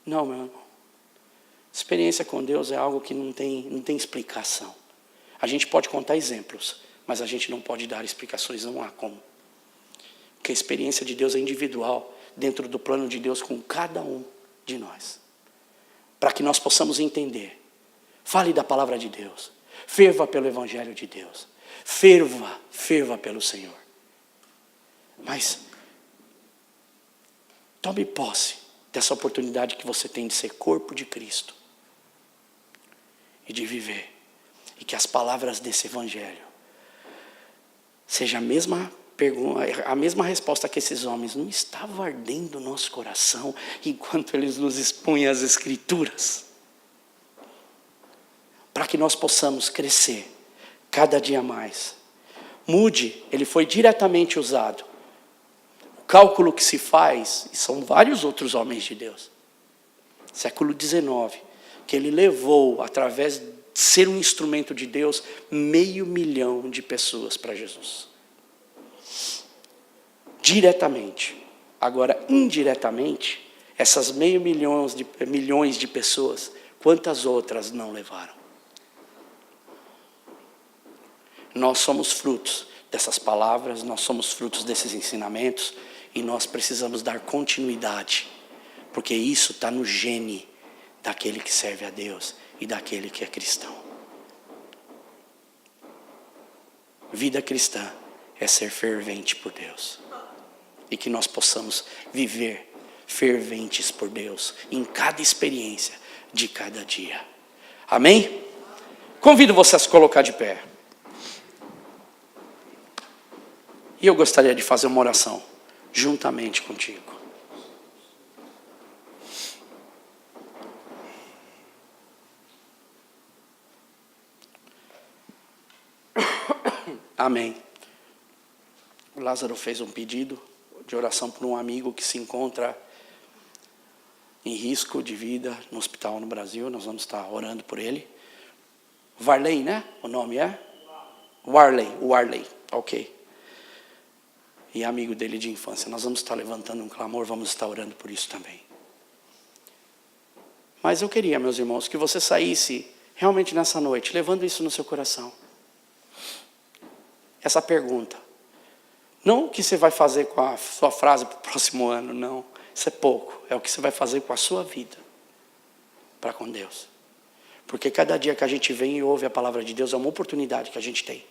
Não, meu irmão. Experiência com Deus é algo que não tem explicação. A gente pode contar exemplos, mas a gente não pode dar explicações, não há como. Porque a experiência de Deus é individual, dentro do plano de Deus com cada um de nós. Para que nós possamos entender. Fale da palavra de Deus. Ferva pelo Evangelho de Deus. Ferva pelo Senhor. Mas tome posse dessa oportunidade que você tem de ser corpo de Cristo. E de viver. E que as palavras desse Evangelho seja a mesma resposta que esses homens. Não estava ardendo o nosso coração enquanto eles nos expunham as Escrituras. Para que nós possamos crescer cada dia mais. Moody, ele foi diretamente usado. O cálculo que se faz, e são vários outros homens de Deus, século XIX, que ele levou, através de ser um instrumento de Deus, 500 mil de pessoas para Jesus. Diretamente. Agora, indiretamente, essas 500 milhões de pessoas, quantas outras não levaram? Nós somos frutos dessas palavras, nós somos frutos desses ensinamentos e nós precisamos dar continuidade, porque isso está no gene daquele que serve a Deus e daquele que é cristão. Vida cristã é ser fervente por Deus e que nós possamos viver ferventes por Deus em cada experiência de cada dia. Amém? Convido você a se colocar de pé. E eu gostaria de fazer uma oração juntamente contigo. Amém. O Lázaro fez um pedido de oração por um amigo que se encontra em risco de vida no hospital no Brasil. Nós vamos estar orando por ele. Warley, né? O nome é? Warley. Ok. E é amigo dele de infância. Nós vamos estar levantando um clamor, vamos estar orando por isso também. Mas eu queria, meus irmãos, que você saísse realmente nessa noite, levando isso no seu coração. Essa pergunta. Não o que você vai fazer com a sua frase para o próximo ano, não. Isso é pouco. É o que você vai fazer com a sua vida para com Deus. Porque cada dia que a gente vem e ouve a palavra de Deus é uma oportunidade que a gente tem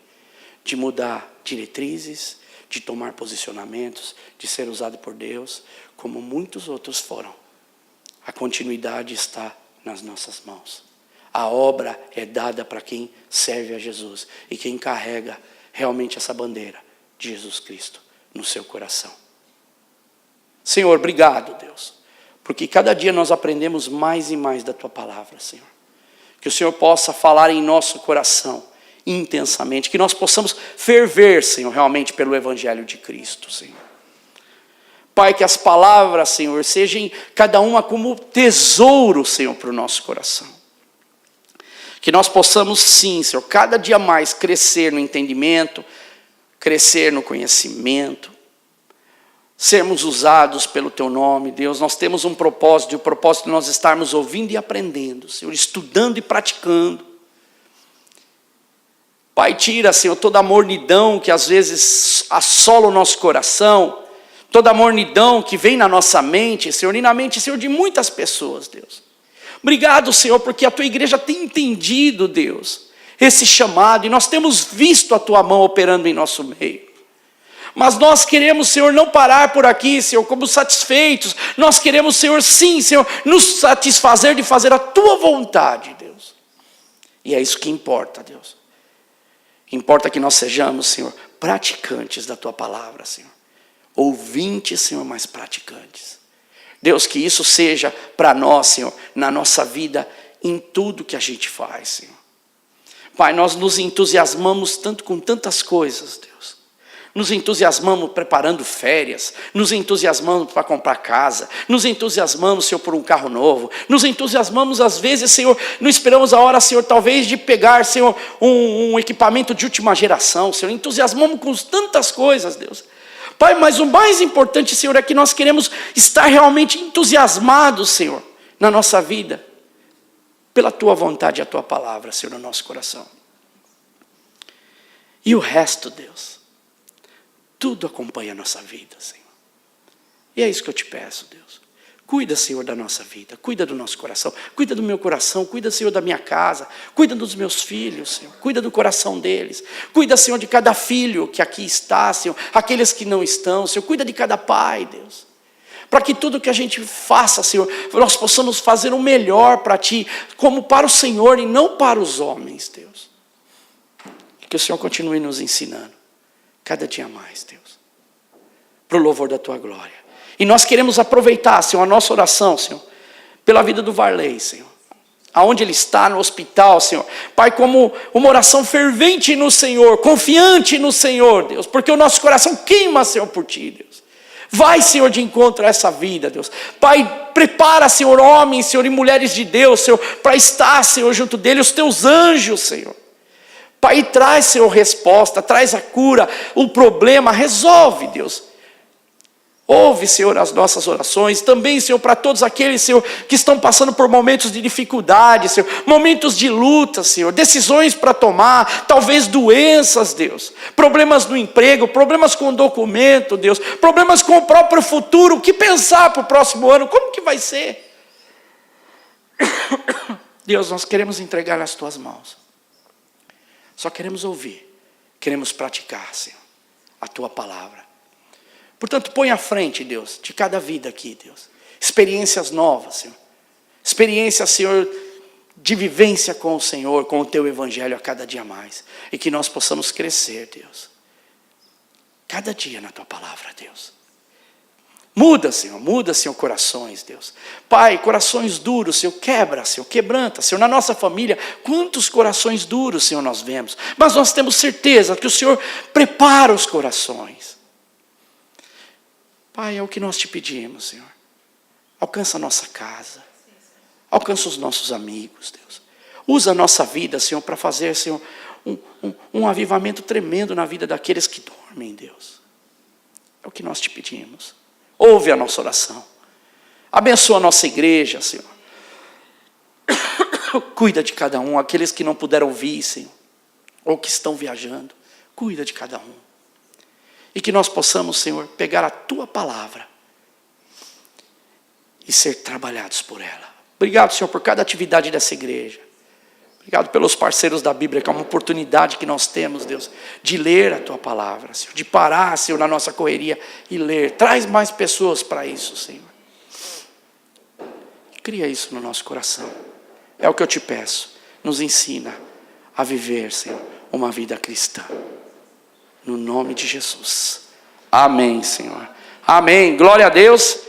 de mudar diretrizes, de tomar posicionamentos, de ser usado por Deus, como muitos outros foram. A continuidade está nas nossas mãos. A obra é dada para quem serve a Jesus e quem carrega realmente essa bandeira de Jesus Cristo no seu coração. Senhor, obrigado, Deus, porque cada dia nós aprendemos mais e mais da Tua palavra, Senhor. Que o Senhor possa falar em nosso coração intensamente, que nós possamos ferver, Senhor, realmente pelo Evangelho de Cristo, Senhor. Pai, que as palavras, Senhor, sejam cada uma como tesouro, Senhor, para o nosso coração. Que nós possamos sim, Senhor, cada dia mais crescer no entendimento, crescer no conhecimento, sermos usados pelo Teu nome, Deus. Nós temos um propósito, e o propósito de nós estarmos ouvindo e aprendendo, Senhor, estudando e praticando. Pai, tira, Senhor, toda a mornidão que às vezes assola o nosso coração, toda a mornidão que vem na nossa mente, Senhor, e na mente, Senhor, de muitas pessoas, Deus. Obrigado, Senhor, porque a Tua igreja tem entendido, Deus, esse chamado, e nós temos visto a Tua mão operando em nosso meio. Mas nós queremos, Senhor, não parar por aqui, Senhor, como satisfeitos. Nós queremos, Senhor, sim, Senhor, nos satisfazer de fazer a Tua vontade, Deus. E é isso que importa, Deus. Importa que nós sejamos, Senhor, praticantes da Tua palavra, Senhor. Ouvintes, Senhor, mas praticantes. Deus, que isso seja para nós, Senhor, na nossa vida, em tudo que a gente faz, Senhor. Pai, nós nos entusiasmamos tanto com tantas coisas, Deus. Nos entusiasmamos preparando férias, nos entusiasmamos para comprar casa, nos entusiasmamos, Senhor, por um carro novo, nos entusiasmamos às vezes, Senhor, não esperamos a hora, Senhor, talvez de pegar, Senhor, um equipamento de última geração, Senhor, entusiasmamos com tantas coisas, Deus. Pai, mas o mais importante, Senhor, é que nós queremos estar realmente entusiasmados, Senhor, na nossa vida, pela Tua vontade e a Tua palavra, Senhor, no nosso coração. E o resto, Deus, tudo acompanha a nossa vida, Senhor. E é isso que eu te peço, Deus. Cuida, Senhor, da nossa vida. Cuida do nosso coração. Cuida do meu coração. Cuida, Senhor, da minha casa. Cuida dos meus filhos, Senhor. Cuida do coração deles. Cuida, Senhor, de cada filho que aqui está, Senhor. Aqueles que não estão, Senhor. Cuida de cada pai, Deus. Para que tudo que a gente faça, Senhor, nós possamos fazer o melhor para Ti, como para o Senhor e não para os homens, Deus. E que o Senhor continue nos ensinando. Cada dia mais, Deus, para o louvor da Tua glória. E nós queremos aproveitar, Senhor, a nossa oração, Senhor, pela vida do Varley, Senhor. Aonde ele está, no hospital, Senhor. Pai, como uma oração fervente no Senhor, confiante no Senhor, Deus. Porque o nosso coração queima, Senhor, por Ti, Deus. Vai, Senhor, de encontro a essa vida, Deus. Pai, prepara, Senhor, homens, Senhor, e mulheres de Deus, Senhor, para estar, Senhor, junto dele, os Teus anjos, Senhor. Pai, traz, Senhor, resposta, traz a cura, o problema, resolve, Deus. Ouve, Senhor, as nossas orações. Também, Senhor, para todos aqueles, Senhor, que estão passando por momentos de dificuldade, Senhor, momentos de luta, Senhor, decisões para tomar, talvez doenças, Deus, problemas no emprego, problemas com o documento, Deus, problemas com o próprio futuro, o que pensar para o próximo ano, como que vai ser? Deus, nós queremos entregar nas Tuas mãos. Só queremos ouvir, queremos praticar, Senhor, a Tua palavra. Portanto, põe à frente, Deus, de cada vida aqui, Deus, experiências novas, Senhor. Experiências, Senhor, de vivência com o Senhor, com o Teu Evangelho a cada dia mais. E que nós possamos crescer, Deus, cada dia na Tua palavra, Deus. Muda, Senhor, corações, Deus. Pai, corações duros, Senhor, quebra, Senhor, quebranta, Senhor. Na nossa família, quantos corações duros, Senhor, nós vemos. Mas nós temos certeza que o Senhor prepara os corações. Pai, é o que nós Te pedimos, Senhor. Alcança a nossa casa. Alcança os nossos amigos, Deus. Usa a nossa vida, Senhor, para fazer, Senhor, um avivamento tremendo na vida daqueles que dormem, Deus. É o que nós Te pedimos. Ouve a nossa oração. Abençoa a nossa igreja, Senhor. Cuida de cada um. Aqueles que não puderam vir, Senhor, ou que estão viajando. Cuida de cada um. E que nós possamos, Senhor, pegar a Tua palavra e ser trabalhados por ela. Obrigado, Senhor, por cada atividade dessa igreja. Obrigado pelos parceiros da Bíblia, que é uma oportunidade que nós temos, Deus, de ler a Tua palavra, Senhor, de parar, Senhor, na nossa correria e ler. Traz mais pessoas para isso, Senhor. Cria isso no nosso coração. É o que eu Te peço. Nos ensina a viver, Senhor, uma vida cristã. No nome de Jesus. Amém, Senhor. Amém. Glória a Deus.